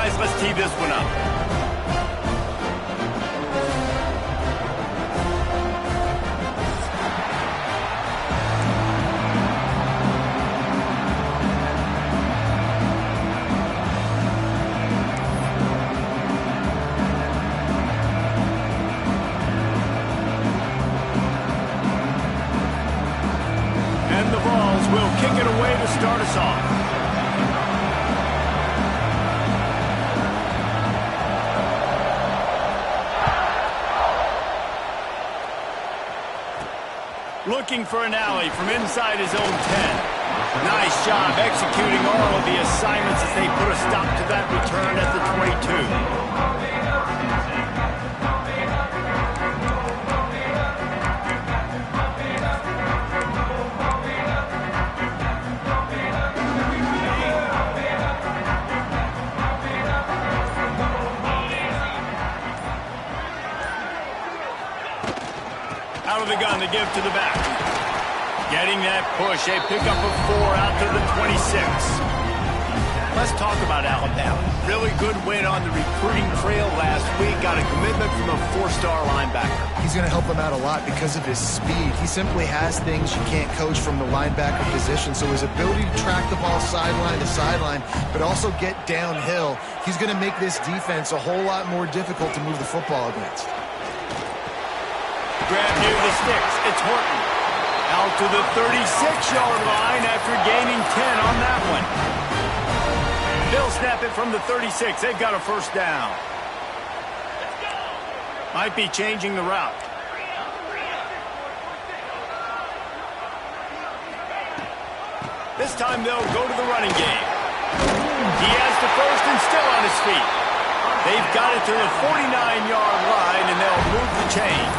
guys, let's tee this one up. And the Vols will kick it away to start us off. Looking for an alley from inside his own 10. Nice job executing all of the assignments as they put a stop to that return at the 22. Out of the gun to give to the back. Getting that push. A pickup of 4 out to the 26. Let's talk about Alabama. Really good win on the recruiting trail last week. Got a commitment from a 4-star linebacker. He's going to help them out a lot because of his speed. He simply has things you can't coach from the linebacker position. So his ability to track the ball sideline to sideline, but also get downhill, he's going to make this defense a whole lot more difficult to move the football against. Grab near the sticks. It's Horton. Out to the 36-yard line after gaining 10 on that one. They'll snap it from the 36. They've got a first down. Might be changing the route. This time they'll go to the running game. He has the first and still on his feet. They've got it to the 49-yard line, and they'll move the chains.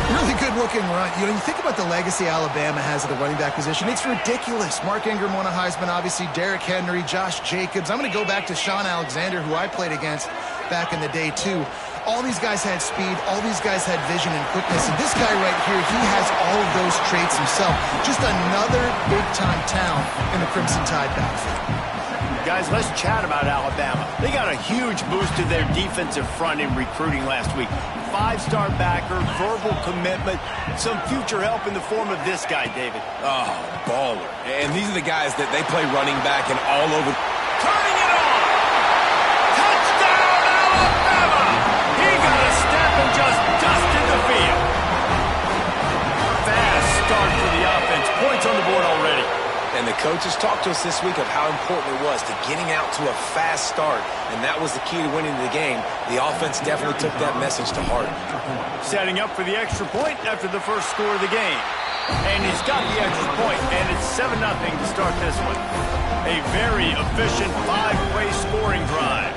Really good-looking run. You think about the legacy Alabama has at the running back position. It's ridiculous. Mark Ingram won a Heisman, obviously. Derrick Henry, Josh Jacobs. I'm going to go back to Sean Alexander, who I played against back in the day, too. All these guys had speed. All these guys had vision and quickness. And this guy right here, he has all of those traits himself. Just another big-time talent in the Crimson Tide backfield. Guys, let's chat about Alabama. They got a huge boost to their defensive front in recruiting last week. 5-star backer, verbal commitment, some future help in the form of this guy, David. Oh, baller. And these are the guys that they play running back and all over. Turning it on! Touchdown, Alabama! He got a step and just dusted the field. Fast start for the offense. Points on the board already. And the coaches talked to us this week of how important it was to getting out to a fast start, and that was the key to winning the game. The offense definitely took that message to heart. Setting up for the extra point after the first score of the game. And he's got the extra point, and it's 7-0 to start this one. A very efficient 5-play scoring drive.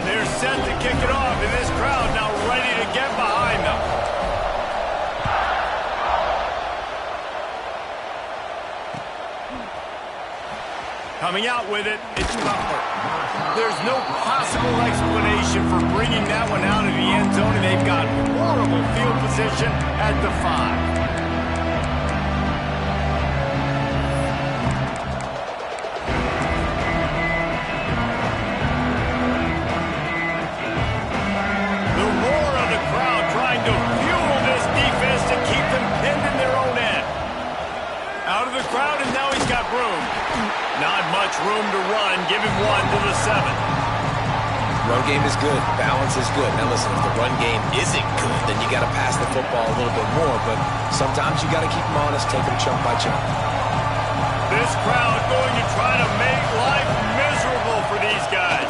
They're set to kick it off, and this crowd now ready to get behind them. Coming out with it, it's Butler. There's no possible explanation for bringing that one out of the end zone, and they've got horrible field position at the 5. The roar of the crowd trying to fuel this defense to keep them pinned in their own end. Out of the crowd, and now he's got room. Not much room to run. Give him 1 to the 7. Run game is good. Balance is good. Now listen, if the run game isn't good, then you got to pass the football a little bit more. But sometimes you got to keep them honest, take them chunk by chunk. This crowd going to try to make life miserable for these guys.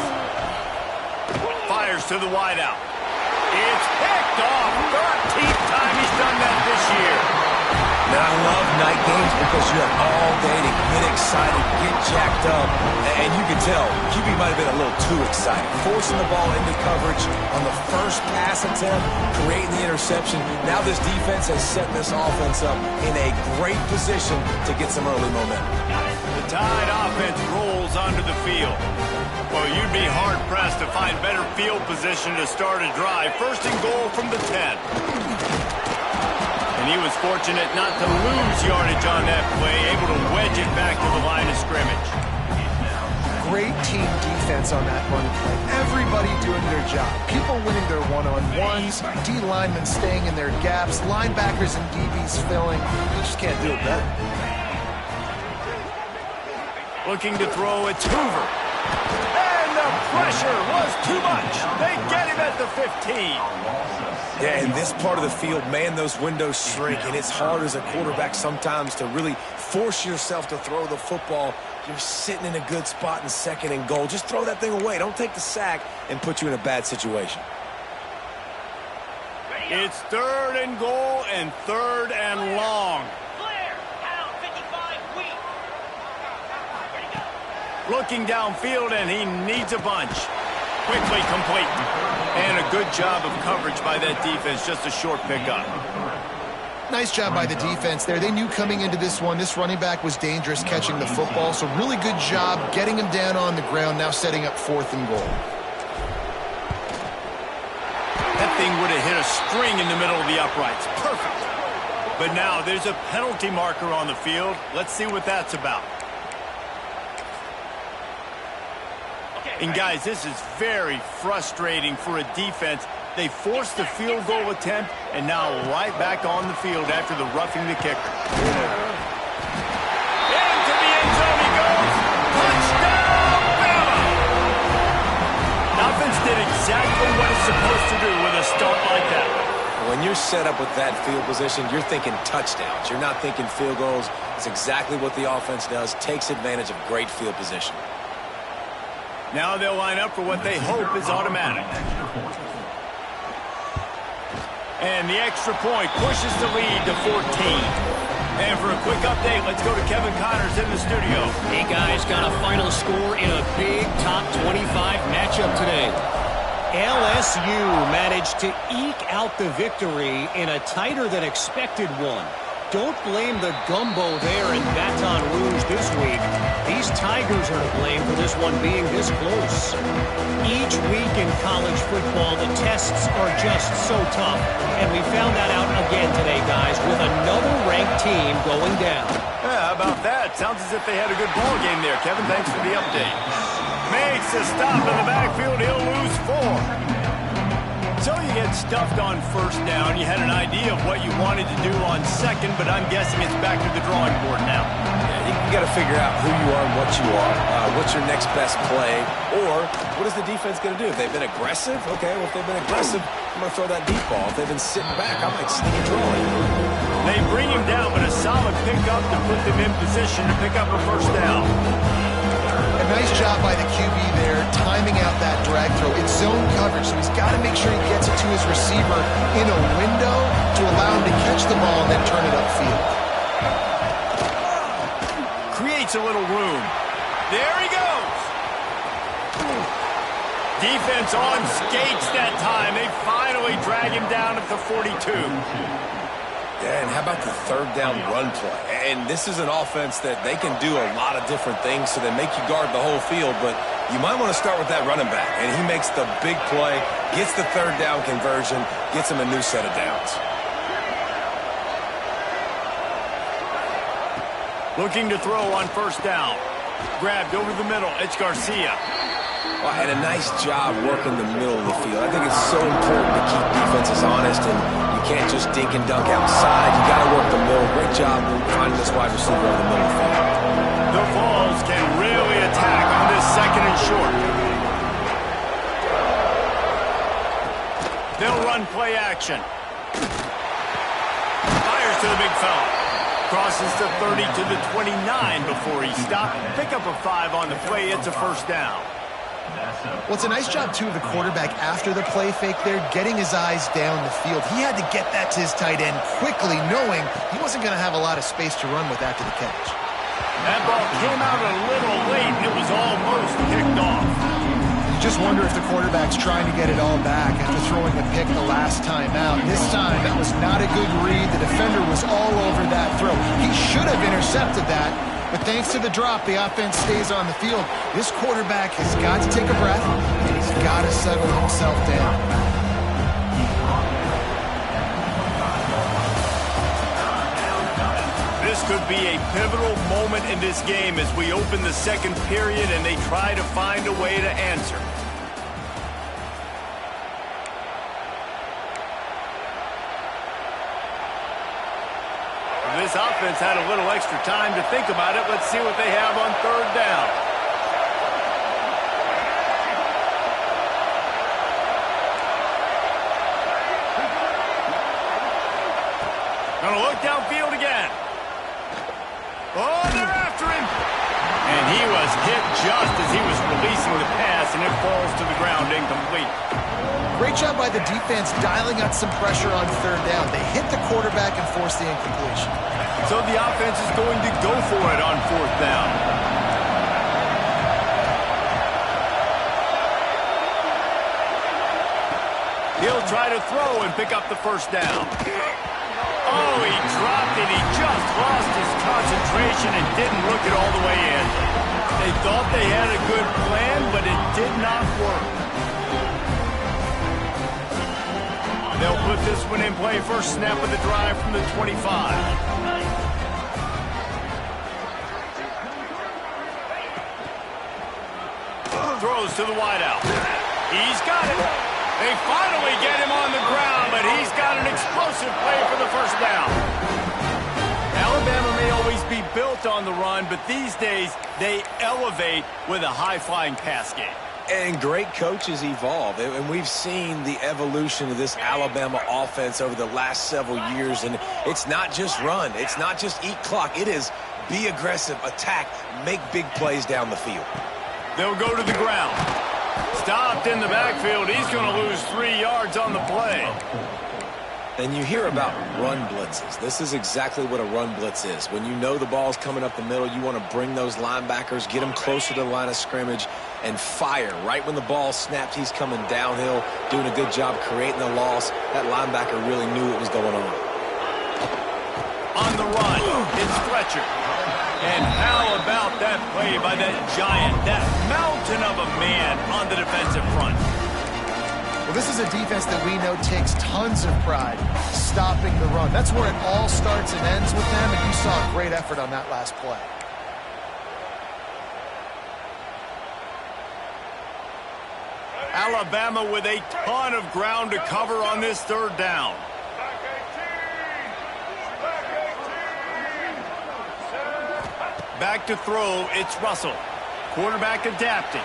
Fires to the wideout. It's picked off. 13th time he's done that this year. Now, I love night games because you have all day to get excited, get jacked up, and you can tell QB might have been a little too excited. Forcing the ball into coverage on the first pass attempt, creating the interception. Now this defense has set this offense up in a great position to get some early momentum. The Tide offense rolls onto the field. Well, you'd be hard-pressed to find better field position to start a drive. First and goal from the 10. And he was fortunate not to lose yardage on that play, able to wedge it back to the line of scrimmage. great team defense on that run play. Everybody doing their job. People winning their one-on-ones, D linemen staying in their gaps, linebackers and DBs filling. You just can't do it better. Looking to throw, it's Hoover. And the pressure was too much. They get him at the 15. Yeah, in this part of the field, man, those windows shrink, and it's hard as a quarterback sometimes to really force yourself to throw the football. You're sitting in a good spot in second and goal. Just throw that thing away. Don't take the sack and put you in a bad situation. It's 3rd and goal and 3rd and long. Looking downfield, and he needs a bunch. Quickly complete. And a good job of coverage by that defense. Just a short pickup. Nice job by the defense there. They knew coming into this one, this running back was dangerous catching the football, so really good job getting him down on the ground, now setting up 4th and goal. That thing would have hit a string in the middle of the uprights. Perfect. But now there's a penalty marker on the field. Let's see what that's about. And guys, this is very frustrating for a defense. They forced the field goal attempt, and now right back on the field after the roughing the kicker. Into the end zone he goes. Touchdown, Bama! Offense did exactly what it's supposed to do with a start like that. When you're set up with that field position, you're thinking touchdowns. You're not thinking field goals. It's exactly what the offense does. Takes advantage of great field position. Now they'll line up for what they hope is automatic. And the extra point pushes the lead to 14. And for a quick update, let's go to Kevin Connors in the studio. Hey guys, got a final score in a big top 25 matchup today. LSU managed to eke out the victory in a tighter than expected one. Don't blame the gumbo there in Baton Rouge this week. These Tigers are to blame for this one being this close. Each week in college football, the tests are just so tough. And we found that out again today, guys, with another ranked team going down. Yeah, how about that? Sounds as if they had a good ball game there. Kevin, thanks for the update. Makes a stop in the backfield. He'll lose 4. So you get stuffed on 1st down. You had an idea of what you wanted to do on 2nd, but I'm guessing it's back to the drawing board now. Yeah, you got to figure out who you are and what you are. What's your next best play? Or what is the defense going to do? If they've been aggressive, okay, well, if they've been aggressive, I'm going to throw that deep ball. If they've been sitting back, I might sneak a draw in. They bring him down, but a solid pickup to put them in position to pick up a 1st down. A nice job by the QB there, timing out that drag throw. It's zone coverage, so he's got to make sure he gets it to his receiver in a window to allow him to catch the ball and then turn it upfield. Creates a little room. There he goes. Defense on skates that time. They finally drag him down at the 42. Yeah, and how about the 3rd down run play? And this is an offense that they can do a lot of different things, so they make you guard the whole field, but you might want to start with that running back. And he makes the big play, gets the 3rd down conversion, gets him a new set of downs. Looking to throw on 1st down. Grabbed over the middle. It's Garcia. Well, and a nice job working the middle of the field. I think it's so important to keep defenses honest, and you can't just dink and dunk outside. You got to work the middle. Great job finding this wide receiver in the middle of the field. The Vols can really attack on this 2nd and short. They'll run play action. Fires to the big fella. Crosses the 30 to the 29 before he stopped. Pick up a 5 on the play. It's a 1st down. Well, it's a nice job, too, of the quarterback after the play fake there, getting his eyes down the field. He had to get that to his tight end quickly, knowing he wasn't going to have a lot of space to run with after the catch. That ball came out a little late, and it was almost picked off. You just wonder if the quarterback's trying to get it all back after throwing a pick the last time out. This time, it was not a good read. The defender was all over that throw. He should have intercepted that. But thanks to the drop, the offense stays on the field. This quarterback has got to take a breath, and he's got to settle himself down. This could be a pivotal moment in this game as we open the second period and they try to find a way to answer. This offense had a little extra time to think about it. Let's see what they have on third down. Gonna look downfield again. Oh, they're after him. And he was hit just as he was releasing the pass, and it falls to the ground incomplete. Great job by the defense dialing out some pressure on third down. They hit the quarterback and forced the incompletion. So the offense is going to go for it on fourth down. He'll try to throw and pick up the first down. Oh, he dropped it. He just lost his concentration and didn't look it all the way in. They thought they had a good plan, but it did not work. They'll put this one in play. First snap of the drive from the 25. Throws to the wideout. He's got it. They finally get him on the ground, but he's got an explosive play for the first down. Alabama may always be built on the run, but these days they elevate with a high-flying pass game. And great coaches evolve, and we've seen the evolution of this Alabama offense over the last several years, and it's not just run. It's not just eat clock. It is be aggressive, attack, make big plays down the field. They'll go to the ground. Stopped in the backfield. He's going to lose 3 yards on the play. And you hear about run blitzes. This is exactly what a run blitz is. When you know the ball's coming up the middle, you want to bring those linebackers, get them closer to the line of scrimmage, and fire. Right when the ball snapped, he's coming downhill, doing a good job creating the loss. That linebacker really knew what was going on. On the run, it's Fletcher. And how about that play by that giant, that mountain of a man on the defensive front? Well, this is a defense that we know takes tons of pride stopping the run. That's where it all starts and ends with them, and you saw a great effort on that last play. Alabama with a ton of ground to cover on this third down. Back to throw, it's Russell. Quarterback adapting.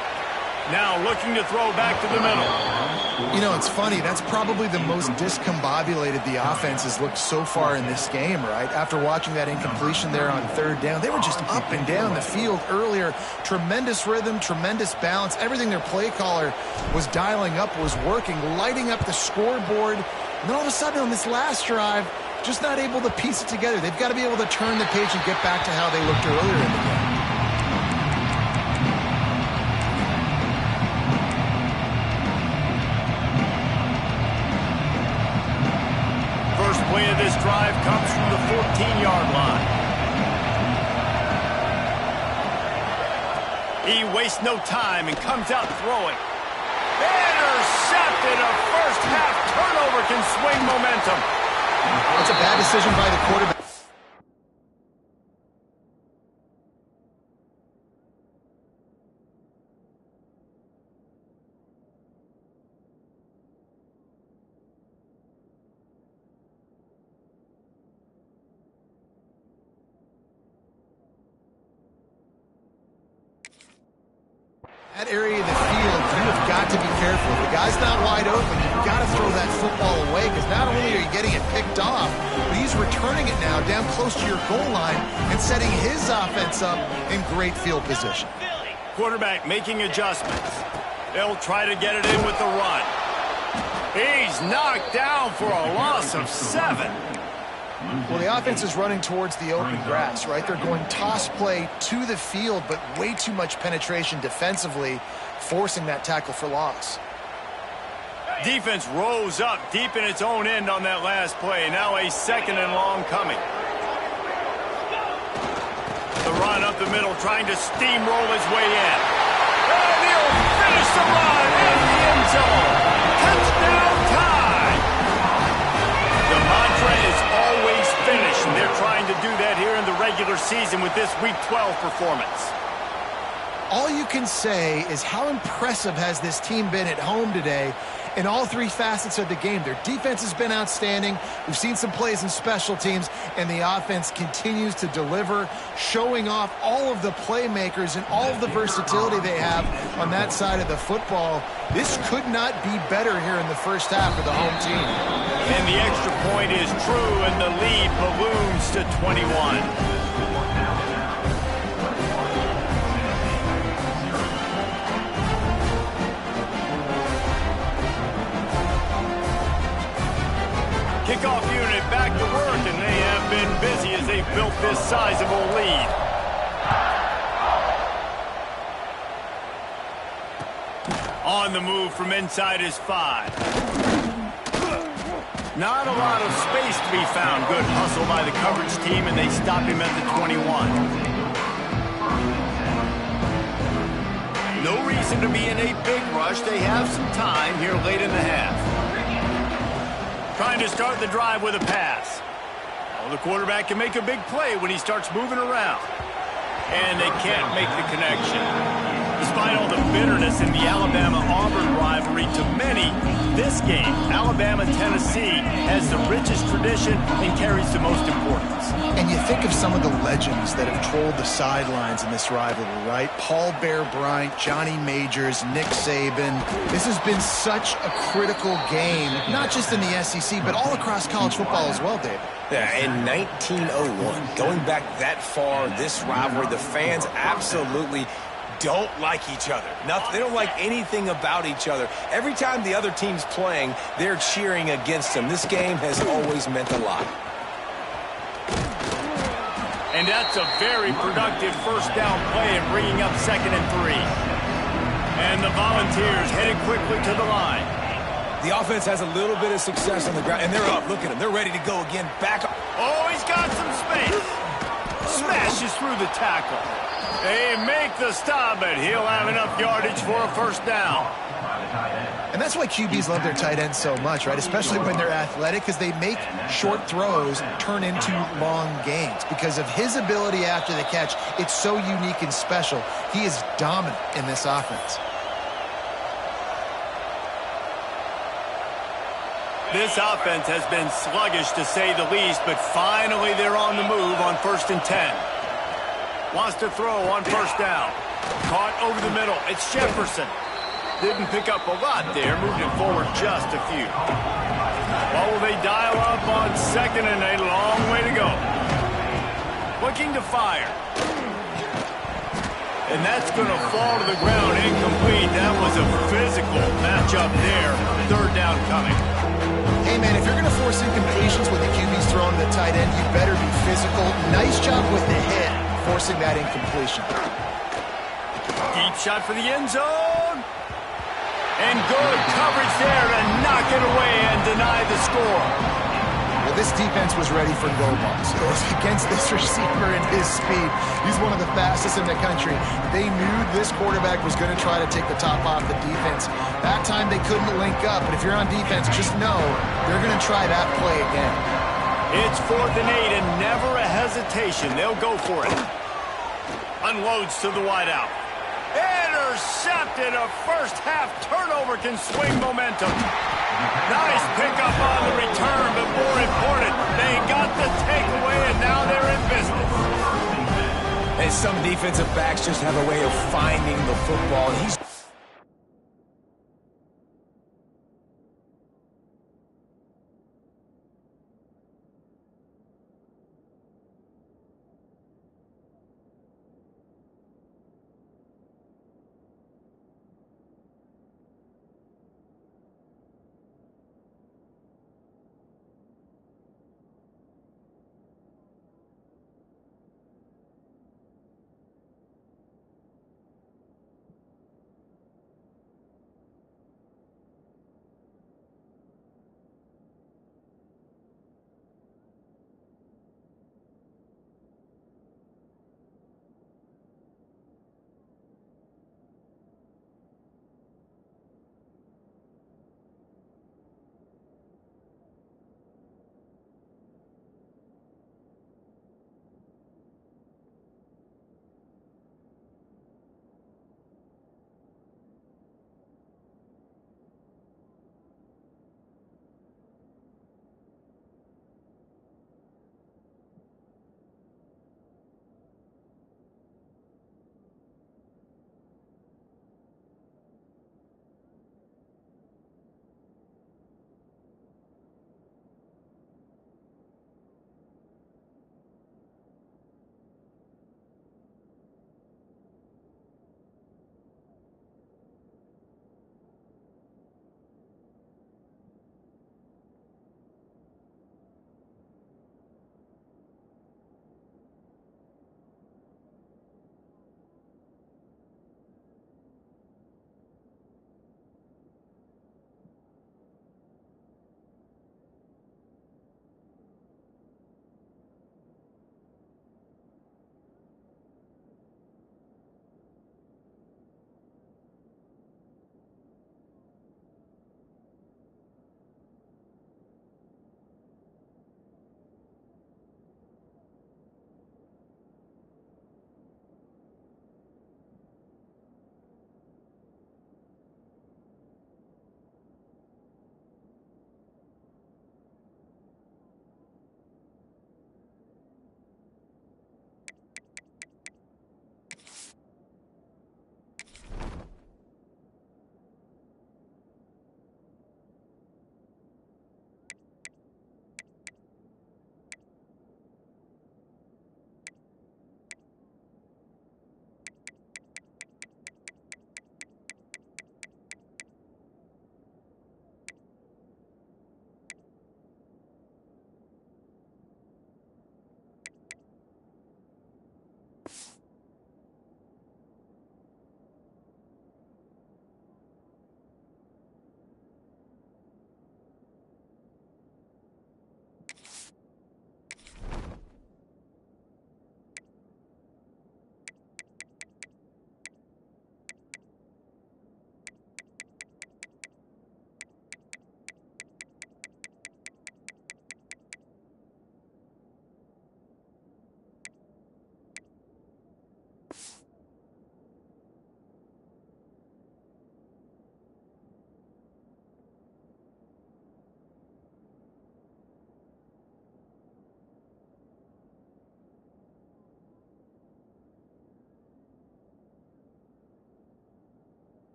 Now looking to throw back to the middle. You know, it's funny. That's probably the most discombobulated the offense has looked so far in this game, right? After watching that incompletion there on third down, they were just up and down the field earlier. Tremendous rhythm, tremendous balance. Everything their play caller was dialing up was working, lighting up the scoreboard. And then all of a sudden on this last drive, just not able to piece it together. They've got to be able to turn the page and get back to how they looked earlier in the game. First play of this drive comes from the 14-yard line. He wastes no time and comes out throwing. Intercepted. A first-half turnover can swing momentum. That's a bad decision by the quarterback. That area of the field, you have got to be careful. If the guy's not wide open, you've got to throw that football away because not only are you getting it picked off, but he's returning it now down close to your goal line and setting his offense up in great field position. Quarterback making adjustments. They'll try to get it in with the run. He's knocked down for a loss of 7. Well, the offense is running towards the open grass, right? They're going toss play to the field, but way too much penetration defensively, forcing that tackle for loss. Defense rose up deep in its own end on that last play. Now a second and long coming. The run up the middle, trying to steamroll his way in. And he'll finish the run in the end zone. Touchdown time! The mantra is always finish, and they're trying to do that here in the regular regular season with this Week 12 performance. All you can say is how impressive has this team been at home today in all three facets of the game. Their defense has been outstanding. We've seen some plays in special teams, and the offense continues to deliver, showing off all of the playmakers and all of the versatility they have on that side of the football. This could not be better here in the first half for the home team. And the extra point is true, and the lead balloons to 21. Kickoff unit back to work, and they have been busy as they've built this sizable lead. On the move from inside his 5. Not a lot of space to be found. Good hustle by the coverage team, and they stop him at the 21. No reason to be in a big rush. They have some time here late in the half. Trying to start the drive with a pass. Oh, the quarterback can make a big play when he starts moving around. And they can't make the connection. Despite all the bitterness in the Alabama-Auburn rivalry, to many, this game, Alabama-Tennessee, has the richest tradition and carries the most importance. And you think of some of the legends that have trolled the sidelines in this rivalry, right? Paul Bear Bryant, Johnny Majors, Nick Saban. This has been such a critical game, not just in the SEC, but all across college football as well, David. Yeah, in 1901, going back that far, this rivalry, the fans absolutely don't like each other. They don't like anything about each other. Every time the other team's playing, they're cheering against them. This game has always meant a lot. And that's a very productive first down play and bringing up 2nd and 3. And the Volunteers headed quickly to the line. The offense has a little bit of success on the ground, and they're up. Look at them. They're ready to go again. Back up. Oh, he's got some space. Smashes through the tackle. They make the stop, but he'll have enough yardage for a first down. And that's why QBs love their tight ends so much, right? Especially when they're athletic, because they make short throws turn into long gains. Because of his ability after the catch, it's so unique and special. He is dominant in this offense. This offense has been sluggish, to say the least, but finally they're on the move on 1st and 10. Wants to throw on first down. Caught over the middle. It's Jefferson. Didn't pick up a lot there. Moved it forward just a few. Well, will they dial up on 2nd and a long way to go? Looking to fire. And that's going to fall to the ground incomplete. That was a physical matchup there. 3rd down coming. Hey, man, if you're going to force incompletions when the QB's throwing to the tight end, you better be physical. Nice job with the hit, forcing that incompletion. Deep shot for the end zone. And good coverage there to knock it away and deny the score. Well, this defense was ready for goal balls. It was against this receiver and his speed. He's one of the fastest in the country. They knew this quarterback was going to try to take the top off the defense. That time they couldn't link up, but if you're on defense, just know they're going to try that play again. It's 4th and 8 and never a hesitation. They'll go for it. Unloads to the wideout. Intercepted. A first-half turnover can swing momentum. Nice pickup on the return, but more important, they got the takeaway, and now they're in business. And some defensive backs just have a way of finding the football. He's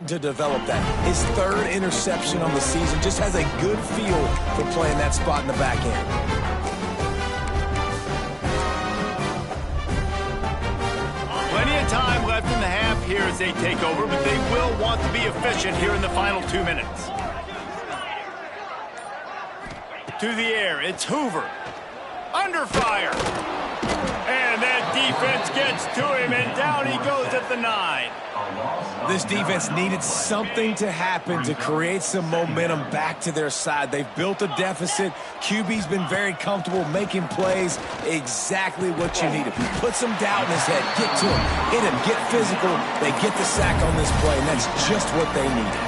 starting to develop that. His third interception on the season, just has a good feel for playing that spot in the back end. Plenty of time left in the half here as they take over, but they will want to be efficient here in the final 2 minutes. To the air, it's Hoover. Under fire. And that defense gets to him, and down he goes at the 9. This defense needed something to happen to create some momentum back to their side. They've built a deficit. QB's been very comfortable making plays. Exactly what you needed. Put some doubt in his head. Get to him. Hit him. Get physical. They get the sack on this play, and that's just what they needed.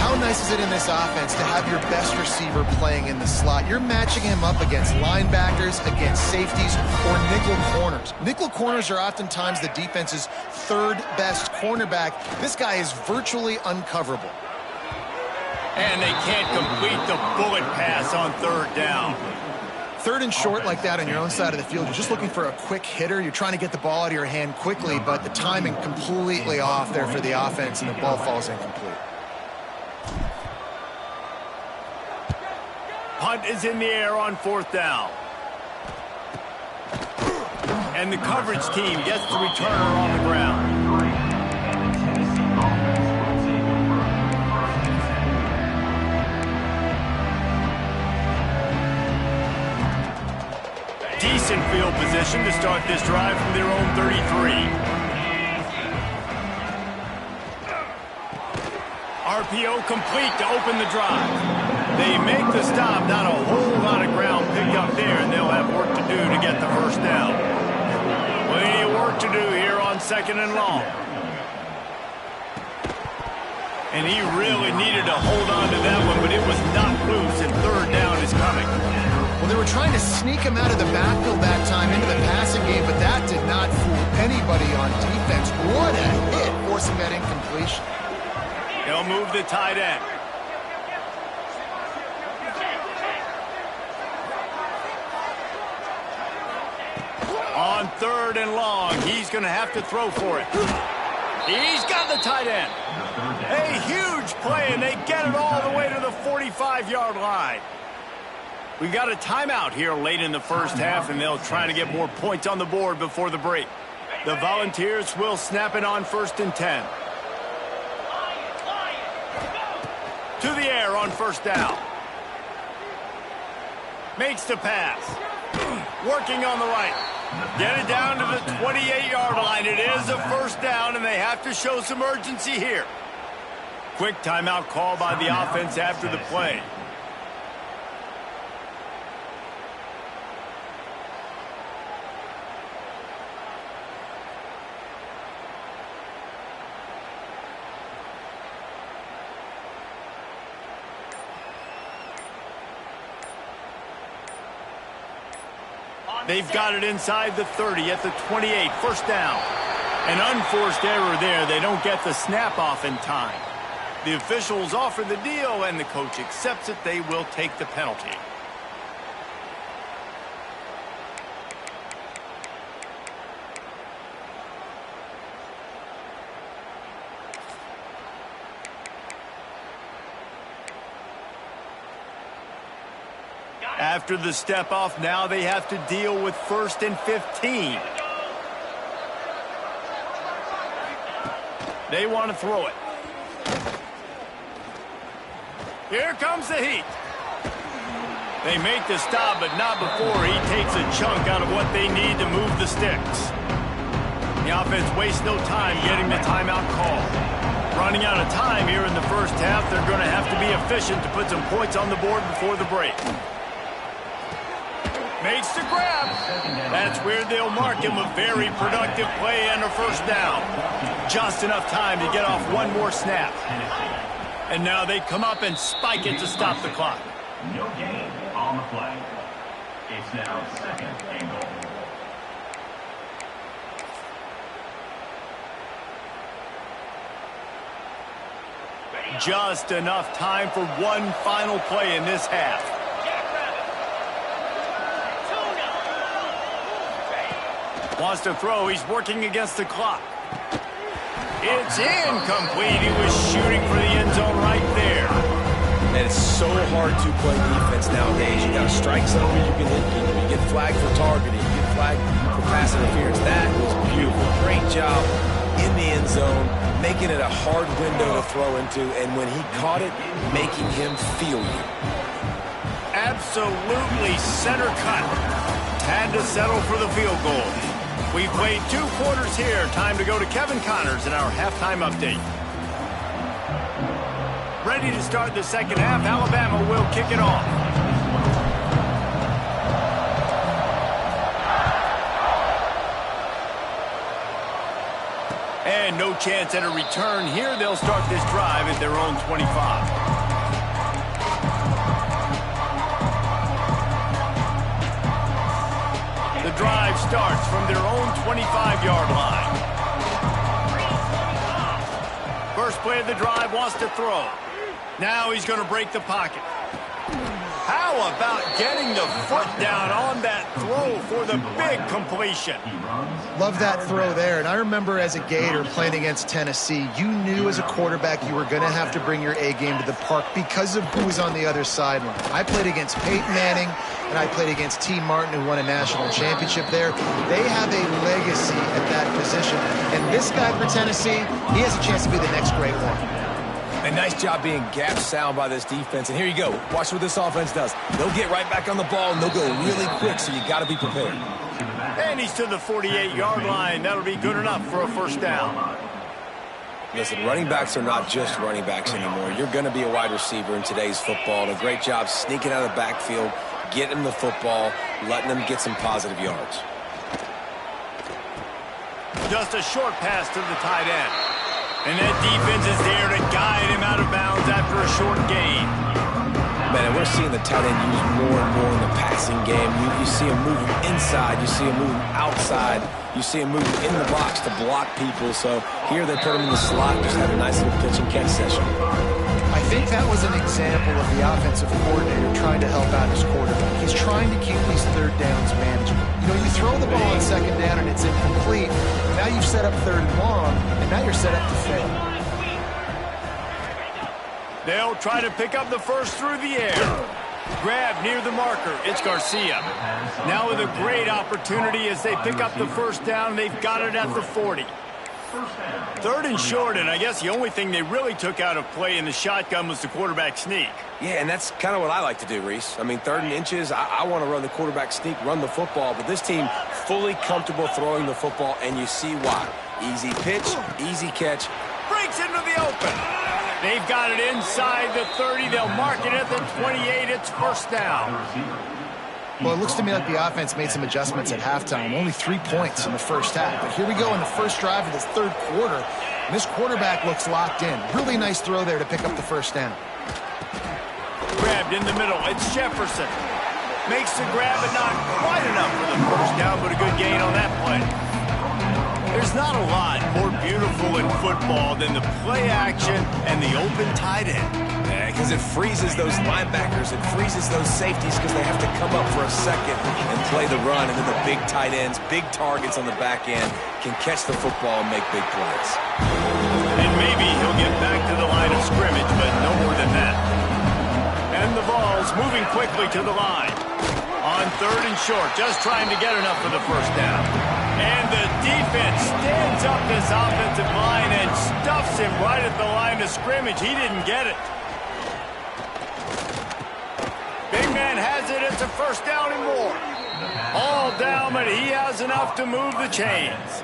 How nice is it in this offense to have your best receiver playing in the slot? You're matching him up against linebackers, against safeties, or nickel corners. Nickel corners are oftentimes the defense's third best cornerback. This guy is virtually uncoverable. And they can't complete the bullet pass on third down. Third and short like that on your own side of the field, you're just looking for a quick hitter. You're trying to get the ball out of your hand quickly, but the timing completely off there for the offense, and the ball falls incomplete. Punt is in the air on fourth down. And the coverage team gets the returner on the ground. Decent field position to start this drive from their own 33. RPO complete to open the drive. They make the stop, not a whole lot of ground picked up there, and they'll have work to do to get the first down. Plenty of work to do here on second and long. And he really needed to hold on to that one, but it was not loose, and third down is coming. Well, they were trying to sneak him out of the backfield that time into the passing game, but that did not fool anybody on defense. What a hit, forcing that incompletion. They'll move the tight end. On third and long, he's going to have to throw for it. He's got the tight end. A huge play, and they get it all the way to the 45-yard line. We got a timeout here late in the first half, and they'll try to get more points on the board before the break. The Volunteers will snap it on 1st and 10. To the air on first down. Makes the pass. Working on the right. Get it down to the 28-yard line. It is a first down, and they have to show some urgency here. Quick timeout call by the offense after the play. They've got it inside the 30 at the 28. First down. An unforced error there. They don't get the snap off in time. The officials offer the deal, and the coach accepts it. They will take the penalty. After the step off, now they have to deal with 1st and 15. They want to throw it. Here comes the heat. They make the stop, but not before he takes a chunk out of what they need to move the sticks. The offense wastes no time getting the timeout call. Running out of time here in the first half, they're going to have to be efficient to put some points on the board before the break. Makes the grab. That's where they'll mark him. A very productive play and a first down. Just enough time to get off one more snap. And now they come up and spike it to stop the clock. No gain on the play. It's now 2nd and goal. Just enough time for one final play in this half. Wants to throw. He's working against the clock. It's incomplete. He was shooting for the end zone right there. And it's so hard to play defense nowadays. You got to strike something, you get flagged for targeting, you get flagged for pass interference. That was beautiful. Great job in the end zone, making it a hard window to throw into, and when he caught it, making him feel you. Absolutely center cut. Had to settle for the field goal. We played 2 quarters here. Time to go to Kevin Connors in our halftime update. Ready to start the second half. Alabama will kick it off. And no chance at a return here. They'll start this drive at their own 25. The drive starts from their own 25-yard line. First play of the drive, wants to throw. Now he's going to break the pocket. How about getting the foot down on that throw for the big completion? Love that throw there. And I remember as a Gator playing against Tennessee, you knew as a quarterback you were going to have to bring your A game to the park because of who was on the other sideline. I played against Peyton Manning, and I played against T. Martin, who won a national championship there. They have a legacy at that position. And this guy for Tennessee, he has a chance to be the next great one. A nice job being gap sound by this defense. And here you go. Watch what this offense does. They'll get right back on the ball, and they'll go really quick, so you got to be prepared. And he's to the 48-yard line. That'll be good enough for a first down. Listen, running backs are not just running backs anymore. You're going to be a wide receiver in today's football. And a great job sneaking out of the backfield, getting them the football, letting them get some positive yards. Just a short pass to the tight end. And that defense is there to guide him out of bounds after a short gain. Man, and we're seeing the tight end used more and more in the passing game. You see him moving inside. You see him moving outside. You see him moving in the box to block people. So here they put him in the slot, just had a nice little pitch and catch session. I think that was an example of the offensive coordinator trying to help out his quarterback. He's trying to keep these third downs manageable. You know, you throw the ball on second down and it's incomplete. Now you've set up third and long, and now you're set up to fail. They'll try to pick up the first through the air. Grab near the marker. It's Garcia. Now with a great opportunity as they pick up the first down. They've got it at the 40. Third and short, and I guess the only thing they really took out of play in the shotgun was the quarterback sneak. Yeah, and that's kind of what I like to do, Reese. I mean, 3rd and inches, I want to run the quarterback sneak, run the football, but this team fully comfortable throwing the football, and you see why. Easy pitch, easy catch. Breaks into the open. They've got it inside the 30. They'll mark it at the 28. It's first down. Well, it looks to me like the offense made some adjustments at halftime. Only 3 points in the first half. But here we go in the first drive of this third quarter. And this quarterback looks locked in. Really nice throw there to pick up the first down. Grabbed in the middle. It's Jefferson. Makes the grab, but not quite enough for the first down, but a good gain on that play. There's not a lot more beautiful in football than the play action and the open tight end. Yeah, because it freezes those linebackers. It freezes those safeties because they have to come up for a second and play the run. And then the big tight ends, big targets on the back end can catch the football and make big plays. And maybe he'll get back to the line of scrimmage, but no more than that. And the ball's moving quickly to the line. On 3rd and short, just trying to get enough for the first down. And the defense stands up this offensive line and stuffs him right at the line of scrimmage. He didn't get it. Big man has it. It's a first down and more. All down, but he has enough to move the chains.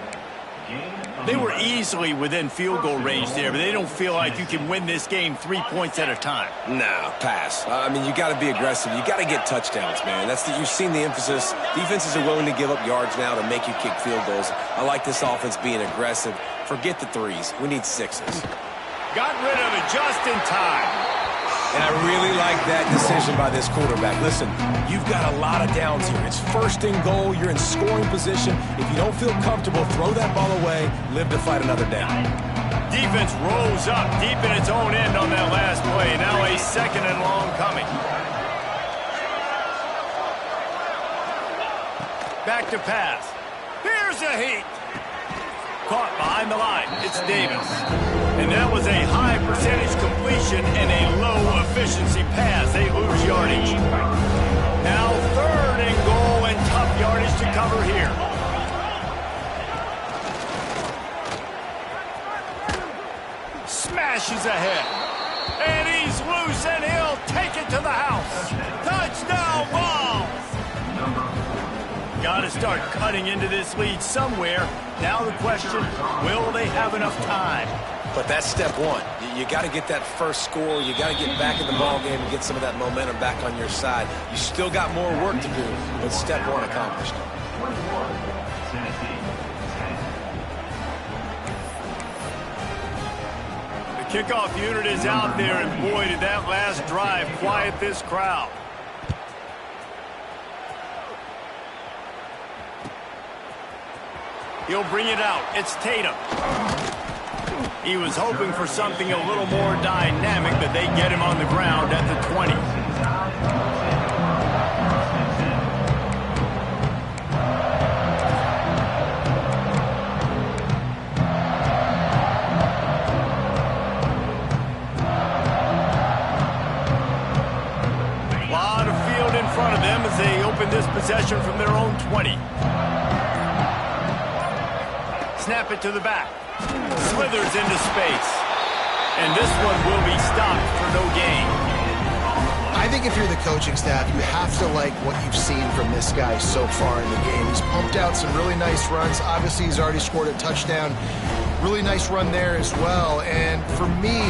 They were easily within field goal range there, but they don't feel like you can win this game 3 points at a time. No, pass. I mean, you got to be aggressive. You got to get touchdowns, man. You've seen the emphasis. Defenses are willing to give up yards now to make you kick field goals. I like this offense being aggressive. Forget the 3s. We need 6s. Got rid of it just in time. And I really like that decision by this quarterback. Listen, you've got a lot of downs here. It's 1st and goal. You're in scoring position. If you don't feel comfortable, throw that ball away. Live to fight another down. Defense rolls up deep in its own end on that last play. Now a 2nd and long coming. Back to pass. Here's a heat. caught behind the line. It's Davis. And that was a high percentage completion and a low efficiency pass. They lose yardage. Now 3rd and goal and tough yardage to cover here. Smashes ahead. And he's loose and he'll take it to the house. Touchdown ball. Got to start cutting into this lead somewhere. Now the question, will they have enough time? But that's step one. You got to get that first score. You got to get back in the ball game and get some of that momentum back on your side. You still got more work to do, but step one accomplished. The kickoff unit is out there, and boy, did that last drive quiet this crowd. He'll bring it out. It's Tatum. He was hoping for something a little more dynamic, but they get him on the ground at the 20. A lot of field in front of them as they open this possession from their own 20. Snap it to the back. Slithers into space. And this one will be stopped for no gain. I think if you're the coaching staff, you have to like what you've seen from this guy so far in the game. He's pumped out some really nice runs. Obviously, he's already scored a touchdown. Really nice run there as well. And for me,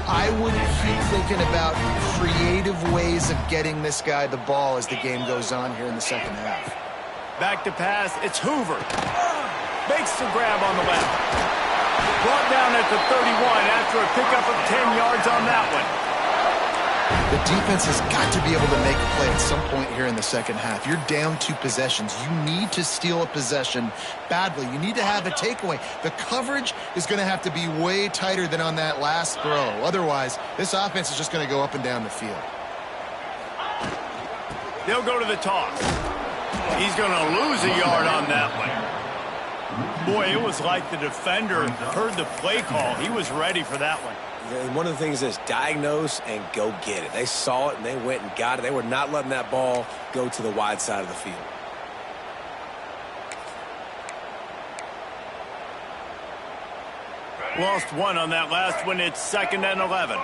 I would keep thinking about creative ways of getting this guy the ball as the game goes on here in the second half. Back to pass. It's Hoover. Makes the grab on the left. Brought down at the 31 after a pickup of 10 yards on that one. The defense has got to be able to make a play at some point here in the second half. You're down 2 possessions. You need to steal a possession badly. You need to have a takeaway. The coverage is going to have to be way tighter than on that last throw. Otherwise, this offense is just going to go up and down the field. They'll go to the toss. He's going to lose a yard on that one. Boy, it was like the defender heard the play call. He was ready for that one. And one of the things is diagnose and go get it. They saw it and they went and got it. They were not letting that ball go to the wide side of the field. Lost 1 on that last one. It's 2nd and 11.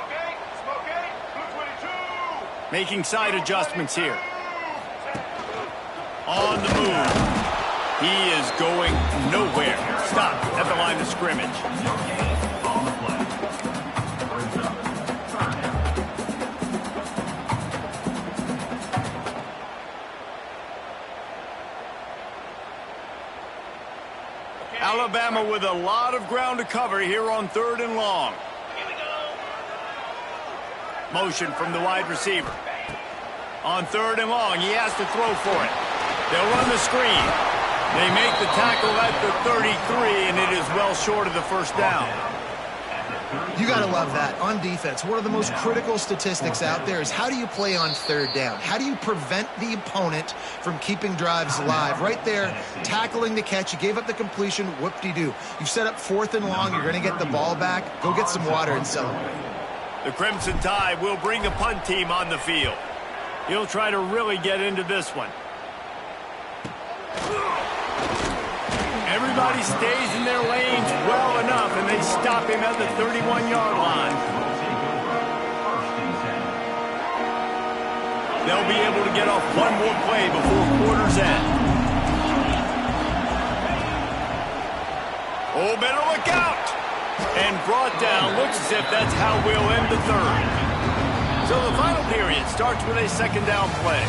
Making side adjustments here. On the move. He is going nowhere. Stop at the line of scrimmage. Alabama with a lot of ground to cover here on 3rd and long. Motion from the wide receiver. On 3rd and long, he has to throw for it. They'll run the screen. They make the tackle at the 33, and it is well short of the first down. You got to love that. On defense, one of the most critical statistics out there is how do you play on 3rd down? How do you prevent the opponent from keeping drives alive? Right there, tackling the catch. You gave up the completion. Whoop-de-doo. You've set up 4th and long. You're going to get the ball back. Go get some water and celebrate. The Crimson Tide will bring the punt team on the field. He'll try to really get into this one. Everybody stays in their lanes well enough, and they stop him at the 31-yard line. They'll be able to get off one more play before quarter's end. Oh, better look out! And brought down. Looks as if that's how we'll end the 3rd. So the final period starts with a 2nd down play.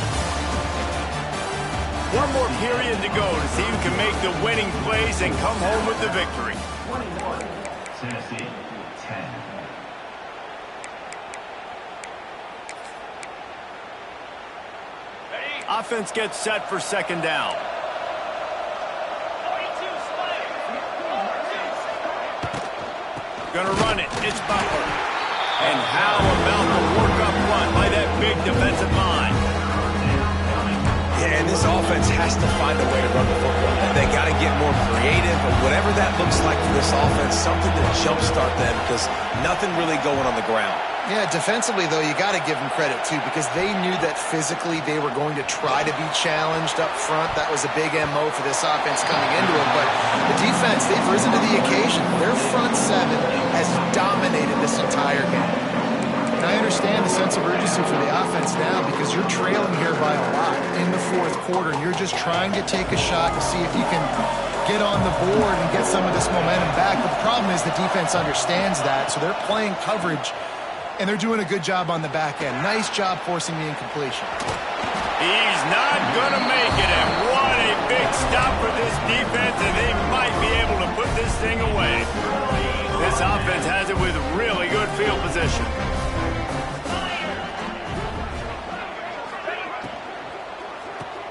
One more period to go to see who can make the winning plays and come home with the victory. 21, Tennessee, 10. Offense gets set for 2nd down. Gonna run it. It's Butler. And how about the work up front by that big defensive line? Yeah, and this offense has to find a way to run the football. They got to get get more creative, or whatever that looks like for this offense, something to jumpstart them because nothing really going on the ground. Yeah, defensively, though, you got to give them credit, too, because they knew that physically they were going to try to be challenged up front. That was a big MO for this offense coming into it. But the defense, they've risen to the occasion. Their front seven has dominated this entire game. And I understand the sense of urgency for the offense now because you're trailing here by a lot in the fourth quarter, and you're just trying to take a shot to see if you can get on the board and get some of this momentum back. But the problem is the defense understands that, so they're playing coverage, and they're doing a good job on the back end. Nice job forcing the incompletion. He's not going to make it, and what a big stop for this defense, and they might be able to put this thing away. This offense has it with really good field position.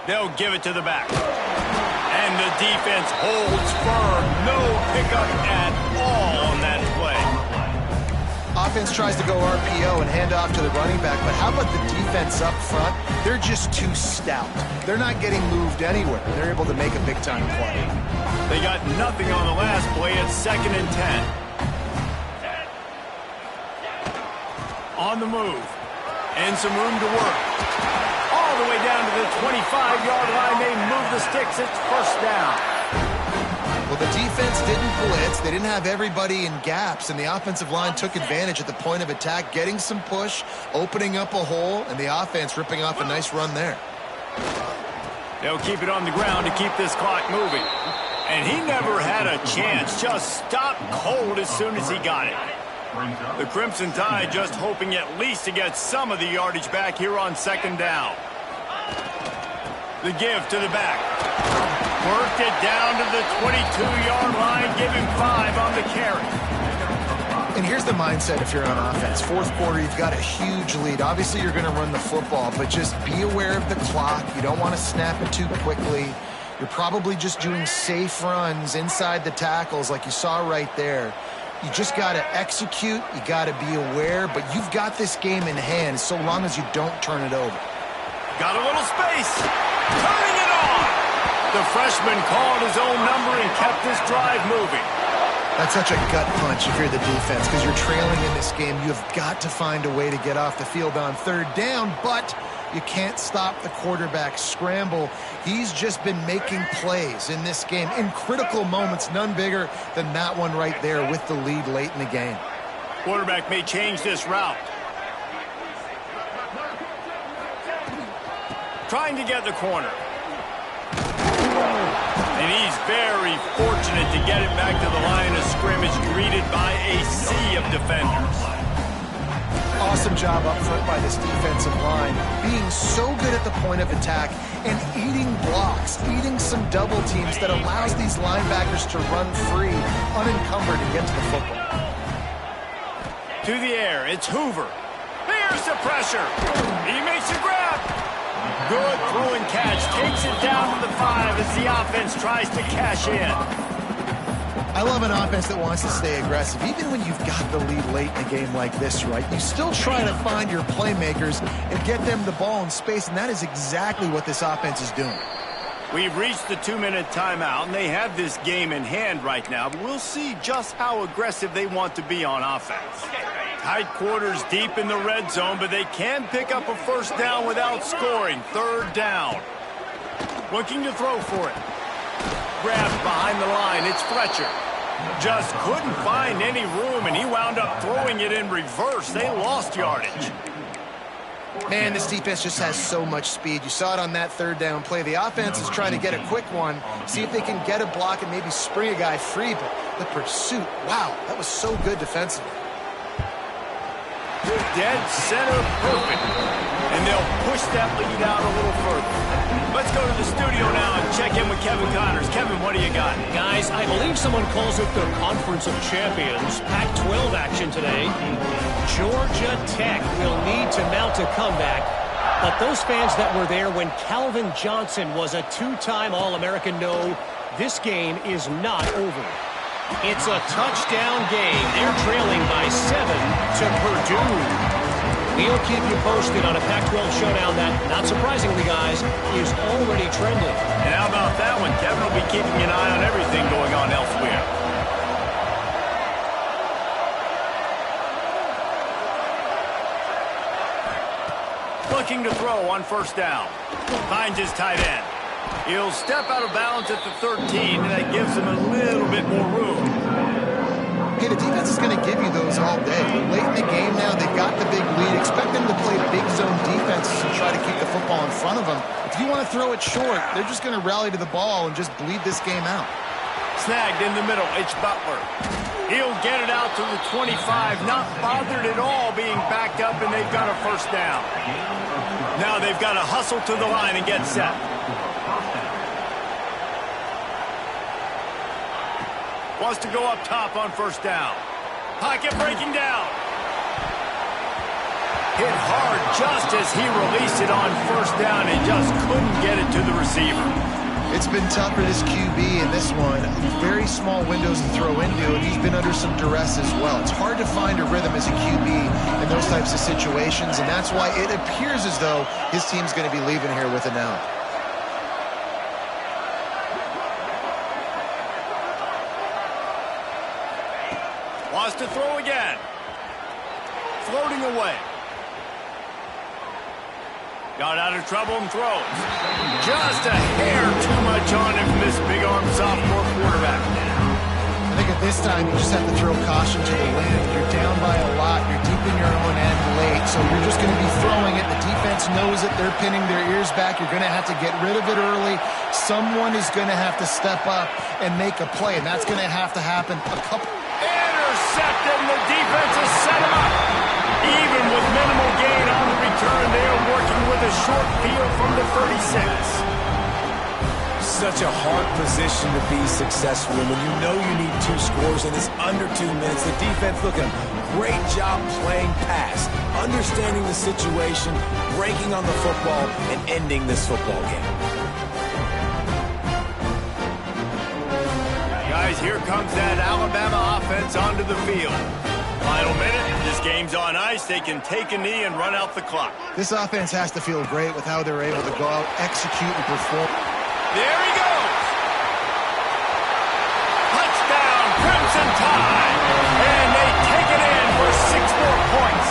They'll give it to the back. And the defense holds firm. No pickup at all on that play. Offense tries to go RPO and hand off to the running back, but how about the defense up front? They're just too stout. They're not getting moved anywhere. They're able to make a big-time play. They got nothing on the last play at 2nd and 10. On the move. And some room to work. All the way down to the 25-yard line. They move the sticks. It's first down. Well, the defense didn't blitz. They didn't have everybody in gaps, and the offensive line took advantage at the point of attack, getting some push, opening up a hole, and the offense ripping off a nice run there. They'll keep it on the ground to keep this clock moving. And he never had a chance. Just stopped cold as soon as he got it. The Crimson Tide just hoping at least to get some of the yardage back here on 2nd down. The give to the back. Worked it down to the 22-yard line. Give him 5 on the carry. And here's the mindset if you're on offense. Fourth quarter, you've got a huge lead. Obviously, you're going to run the football, but just be aware of the clock. You don't want to snap it too quickly. You're probably just doing safe runs inside the tackles like you saw right there. You just got to execute. You got to be aware, but you've got this game in hand so long as you don't turn it over. Got a little space. Turning it on. The freshman called his own number and kept this drive moving. That's such a gut punch if you're the defense because you're trailing in this game. You've got to find a way to get off the field on 3rd down, but you can't stop the quarterback scramble. He's just been making plays in this game in critical moments, none bigger than that one right there with the lead late in the game. Quarterback may change this route. Trying to get the corner. And he's very fortunate to get it back to the line of scrimmage, greeted by a sea of defenders. Awesome job up front by this defensive line, being so good at the point of attack and eating blocks, eating some double teams that allows these linebackers to run free, unencumbered, and get to the football. To the air, it's Hoover. There's the pressure. He makes a grab. Good throw and catch. Takes it down to the 5 as the offense tries to cash in. I love an offense that wants to stay aggressive. Even when you've got the lead late in a game like this, right, you still try to find your playmakers and get them the ball in space, and that is exactly what this offense is doing. We've reached the 2-minute timeout, and they have this game in hand right now, but we'll see just how aggressive they want to be on offense. Tight quarters deep in the red zone, but they can pick up a first down without scoring. 3rd down. Looking to throw for it. Grabbed behind the line. It's Fletcher. Just couldn't find any room, and he wound up throwing it in reverse. They lost yardage. Man, this defense just has so much speed. You saw it on that 3rd down play. The offense is trying to get a quick one, see if they can get a block and maybe spring a guy free, but the pursuit, wow, that was so good defensively. Dead center perfect. And they'll push that lead out a little further. Let's go to the studio now and check in with Kevin Connors. Kevin, what do you got? Guys, I believe someone calls it the Conference of Champions. Pac-12 action today. Georgia Tech will need to mount a comeback. But those fans that were there when Calvin Johnson was a 2-time All-American know this game is not over. It's a touchdown game. They're trailing by 7 to Purdue. We'll keep you posted on a Pac-12 showdown that, not surprisingly, guys, is already trending. And how about that one? Kevin will be keeping an eye on everything. looking to throw on first down. Finds his tight end. He'll step out of bounds at the 13, and that gives him a little bit more room. Hey, the defense is going to give you those all day. Late in the game now, they've got the big lead. Expect them to play big zone defenses and try to keep the football in front of them. If you want to throw it short, they're just going to rally to the ball and just bleed this game out. Snagged in the middle, it's Butler. He'll get it out to the 25, not bothered at all being backed up, and they've got a first down. Now they've got to hustle to the line and get set. Wants to go up top on first down. Pocket breaking down. Hit hard just as he released it on first down and just couldn't get it to the receiver. It's been tough for this QB in this one. Very small windows to throw into, and he's been under some duress as well. It's hard to find a rhythm as a QB in those types of situations, and that's why it appears as though his team's going to be leaving here with an out. Wants to throw again. Floating away. Got out of trouble and throws. Just a hair too much on him from this big-arm sophomore quarterback. I think at this time you just have to throw caution to the wind. You're down by a lot. You're deep in your own end late, so you're just going to be throwing it. The defense knows it. They're pinning their ears back. You're going to have to get rid of it early. Someone is going to have to step up and make a play, and that's going to have to happen a couple. Intercepted, and the defense has set him up. Even with minimal gain on the return, they are working with a short field from the 36. Such a hard position to be successful in when you know you need 2 scores and it's under 2 minutes. The defense looking great job playing pass, understanding the situation, breaking on the football, and ending this football game. Guys, here comes that Alabama offense onto the field. Final minute, this game's on ice. They can take a knee and run out the clock. This offense has to feel great with how they're able to go out, execute, and perform. There he goes. Touchdown, Crimson Tide. And they take it in for 6 more points.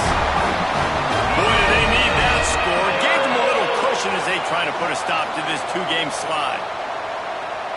Boy, do they need that score. Gave them a little cushion as they try to put a stop to this 2-game slide.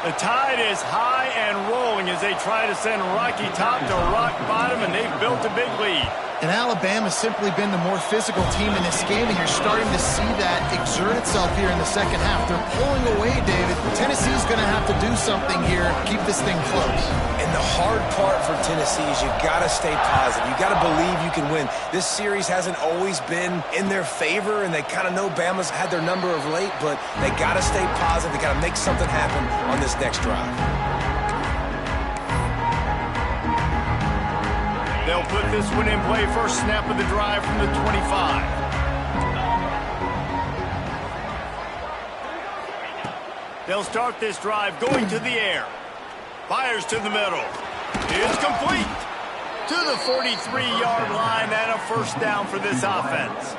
The Tide is high and rolling as they try to send Rocky Top to rock bottom, and they've built a big lead. And Alabama's simply been the more physical team in this game, and you're starting to see that exert itself here in the second half. They're pulling away, David. Tennessee's going to have to do something here, keep this thing close. And the hard part for Tennessee is you got to stay positive. You got to believe you can win. This series hasn't always been in their favor, and they kind of know Bama's had their number of late, but they got to stay positive. They got to make something happen on this next drive. They'll put this one in play first snap of the drive from the 25. They'll start this drive going to the air. Fires to the middle. It's complete. To the 43-yard line and a first down for this offense.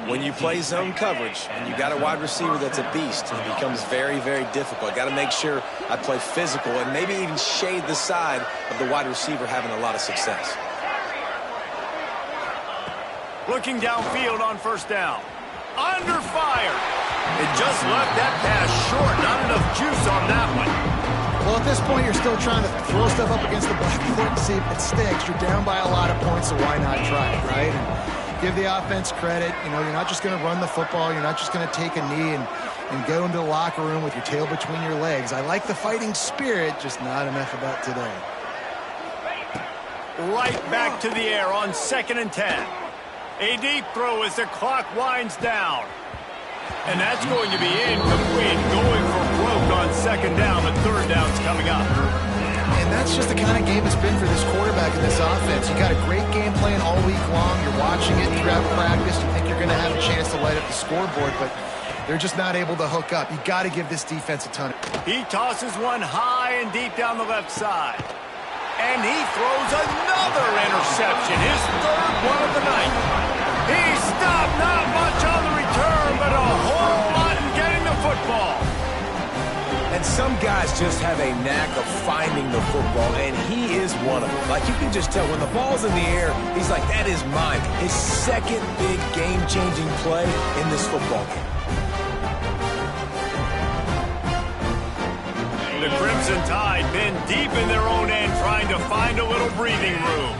When you play zone coverage and you got a wide receiver that's a beast, it becomes very, very difficult. Got to make sure I play physical and maybe even shade the side of the wide receiver having a lot of success. Looking downfield on first down. Under fire. It just left that pass short. Not enough juice on that one. Well, at this point, you're still trying to throw stuff up against the blackboard and see if it sticks. You're down by a lot of points, so why not try it, right? And give the offense credit. You know, you're not just going to run the football. You're not just going to take a knee and go into the locker room with your tail between your legs. I like the fighting spirit, just not enough of that today. Right back to the air on 2nd and 10. A deep throw as the clock winds down. And that's going to be incomplete, going for broke on 2nd down, but 3rd down's coming up. And that's just the kind of game it's been for this quarterback in this offense. You got a great game plan all week long. You're watching it throughout practice. You think you're going to have a chance to light up the scoreboard, but they're just not able to hook up. You got to give this defense a ton. He tosses one high and deep down the left side. And he throws another interception, his 3rd one of the night. He stopped, not much on the return, but a whole lot in getting the football. And Man, some guys just have a knack of finding the football, and he is one of them. Like, you can just tell when the ball's in the air, he's like, that is mine. His second big game-changing play in this football game. The Crimson Tide been deep in their own end trying to find a little breathing room.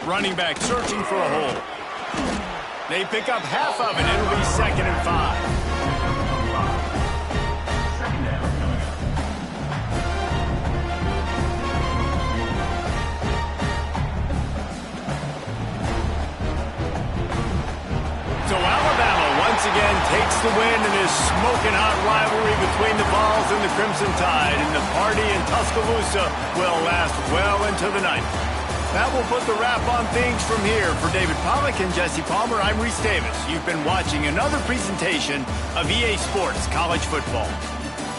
Running back searching for a hole. They pick up half of it. It'll be 2nd and 5. So Alabama once again takes the win in this smoking hot rivalry between the Vols and the Crimson Tide, and the party in Tuscaloosa will last well into the night. That will put the wrap on things from here. For David Pollack and Jesse Palmer, I'm Reese Davis. You've been watching another presentation of EA Sports College Football.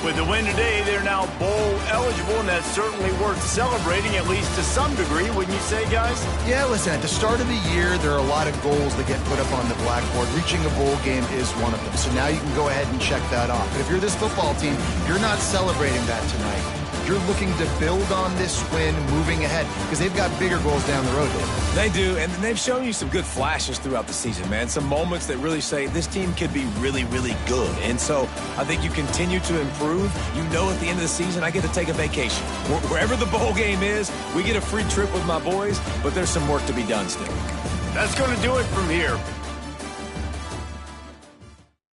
With the win today, they're now bowl eligible, and that's certainly worth celebrating, at least to some degree, wouldn't you say, guys? Yeah, listen, at the start of the year, there are a lot of goals that get put up on the blackboard. Reaching a bowl game is one of them. So now you can go ahead and check that off. But if you're this football team, you're not celebrating that tonight. You're looking to build on this win moving ahead because they've got bigger goals down the road, Dave. They do, and they've shown you some good flashes throughout the season, man. Some moments that really say this team could be really, really good. And so I think you continue to improve. You know at the end of the season, I get to take a vacation. Wherever the bowl game is, we get a free trip with my boys, but there's some work to be done still. That's going to do it from here.